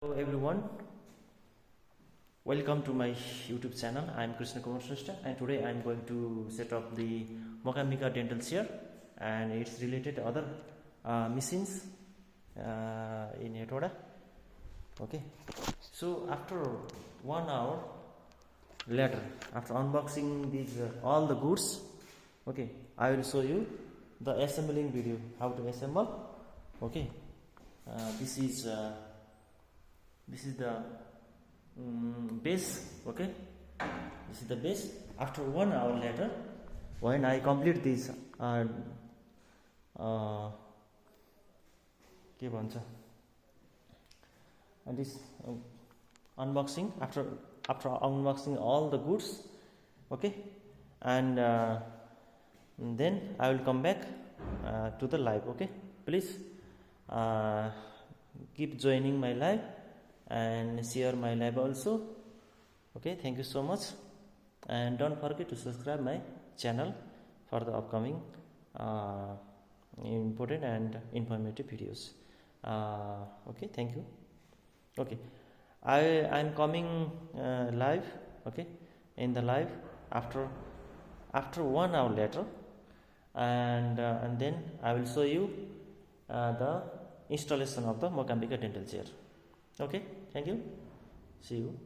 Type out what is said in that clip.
Hello everyone, welcome to my YouTube channel. I am Krishna Kumar Shrestha and today I am going to set up the Mokambika dental chair and its related other machines in Hetauda. Okay, so after 1 hour later, after unboxing these all the goods, okay, I will show you the assembling video, how to assemble. Okay, this is the base. Okay, this is the base. After 1 hour later, when I complete this and this unboxing, after unboxing all the goods, okay, and then I will come back to the live. Okay, please keep joining my live and share my live also. Okay, thank you so much, and don't forget to subscribe my channel for the upcoming important and informative videos. Okay, thank you. Okay, I'm coming live. Okay, in the live after 1 hour later, and then I will show you the installation of the Mokambika dental chair. Okay, thank you. See you.